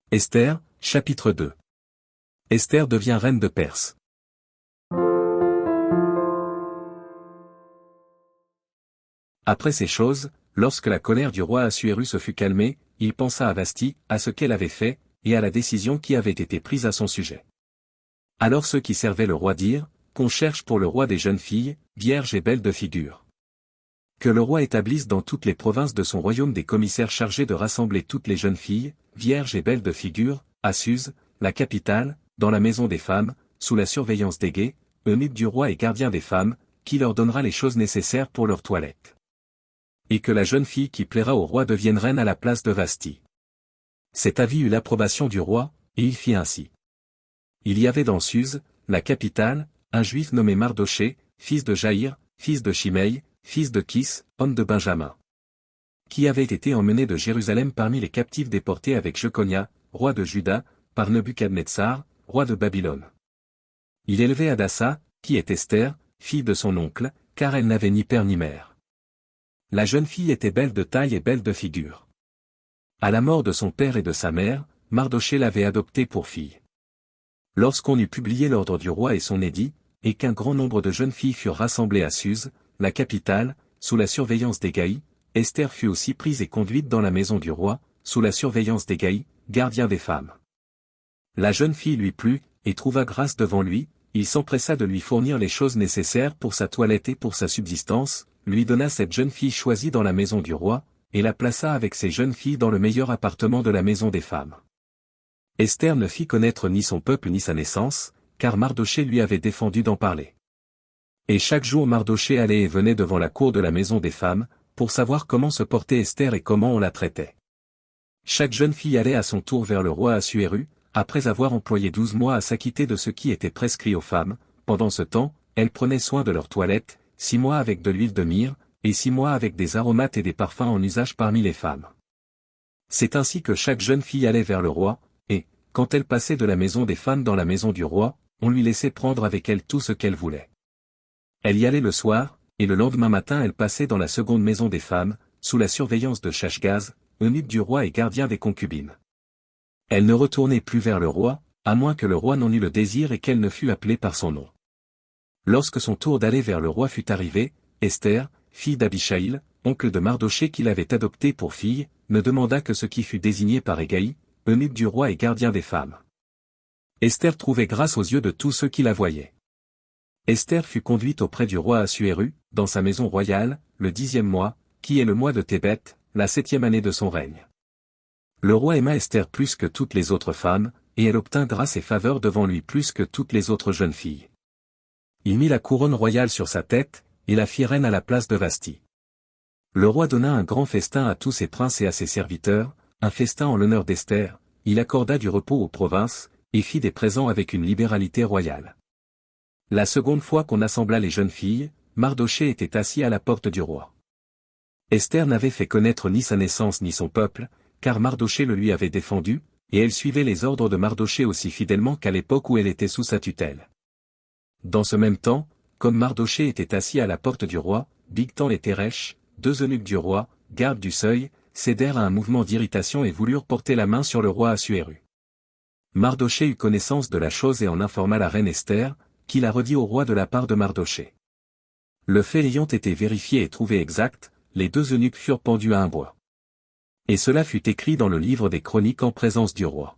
Esther, chapitre 2. Esther devient reine de Perse. Après ces choses, lorsque la colère du roi Assuérus se fut calmée, il pensa à Vasthi, à ce qu'elle avait fait, et à la décision qui avait été prise à son sujet. Alors ceux qui servaient le roi dirent, qu'on cherche pour le roi des jeunes filles, vierges et belles de figure. Que le roi établisse dans toutes les provinces de son royaume des commissaires chargés de rassembler toutes les jeunes filles, vierges et belles de figure, à Suse, la capitale, dans la maison des femmes, sous la surveillance d'Égée, eunuque du roi et gardien des femmes, qui leur donnera les choses nécessaires pour leur toilette. Et que la jeune fille qui plaira au roi devienne reine à la place de Vasthi. Cet avis eut l'approbation du roi, et il fit ainsi. Il y avait dans Suse, la capitale, un juif nommé Mardochée, fils de Jaïr, fils de Shimei, fils de Kis, homme de Benjamin, qui avait été emmené de Jérusalem parmi les captifs déportés avec Jeconia, roi de Juda, par Nebuchadnezzar, roi de Babylone. Il élevait Hadassa, qui est Esther, fille de son oncle, car elle n'avait ni père ni mère. La jeune fille était belle de taille et belle de figure. À la mort de son père et de sa mère, Mardochée l'avait adoptée pour fille. Lorsqu'on eut publié l'ordre du roi et son édit, et qu'un grand nombre de jeunes filles furent rassemblées à Suse, la capitale, sous la surveillance d'Hégaï, Esther fut aussi prise et conduite dans la maison du roi, sous la surveillance d'Hégaï, gardien des femmes. La jeune fille lui plut, et trouva grâce devant lui, il s'empressa de lui fournir les choses nécessaires pour sa toilette et pour sa subsistance, lui donna cette jeune fille choisie dans la maison du roi, et la plaça avec ses jeunes filles dans le meilleur appartement de la maison des femmes. Esther ne fit connaître ni son peuple ni sa naissance, car Mardochée lui avait défendu d'en parler. Et chaque jour Mardochée allait et venait devant la cour de la maison des femmes, pour savoir comment se portait Esther et comment on la traitait. Chaque jeune fille allait à son tour vers le roi Assuérus, après avoir employé 12 mois à s'acquitter de ce qui était prescrit aux femmes. Pendant ce temps, elles prenaient soin de leur toilette, 6 mois avec de l'huile de myrrhe, et 6 mois avec des aromates et des parfums en usage parmi les femmes. C'est ainsi que chaque jeune fille allait vers le roi, et, quand elle passait de la maison des femmes dans la maison du roi, on lui laissait prendre avec elle tout ce qu'elle voulait. Elle y allait le soir, et le lendemain matin elle passait dans la seconde maison des femmes, sous la surveillance de Shashgaz, eunuque du roi et gardien des concubines. Elle ne retournait plus vers le roi, à moins que le roi n'en eût le désir et qu'elle ne fût appelée par son nom. Lorsque son tour d'aller vers le roi fut arrivé, Esther, fille d'Abishaïl, oncle de Mardochée qui l'avait adoptée pour fille, ne demanda que ce qui fut désigné par Hégaï, eunuque du roi et gardien des femmes. Esther trouvait grâce aux yeux de tous ceux qui la voyaient. Esther fut conduite auprès du roi Assuérus, dans sa maison royale, le 10e mois, qui est le mois de Tébet, la 7e année de son règne. Le roi aima Esther plus que toutes les autres femmes, et elle obtint grâce et faveur devant lui plus que toutes les autres jeunes filles. Il mit la couronne royale sur sa tête, et la fit reine à la place de Vasthi. Le roi donna un grand festin à tous ses princes et à ses serviteurs, un festin en l'honneur d'Esther, il accorda du repos aux provinces, et fit des présents avec une libéralité royale. La seconde fois qu'on assembla les jeunes filles, Mardochée était assis à la porte du roi. Esther n'avait fait connaître ni sa naissance ni son peuple, car Mardochée le lui avait défendu, et elle suivait les ordres de Mardochée aussi fidèlement qu'à l'époque où elle était sous sa tutelle. Dans ce même temps, comme Mardochée était assis à la porte du roi, Bigtan et Téresh, 2 eunuques du roi, gardes du seuil, cédèrent à un mouvement d'irritation et voulurent porter la main sur le roi Assuérus. Mardochée eut connaissance de la chose et en informa la reine Esther, qui la redit au roi de la part de Mardochée. Le fait ayant été vérifié et trouvé exact, les 2 eunuques furent pendus à un bois. Et cela fut écrit dans le livre des chroniques en présence du roi.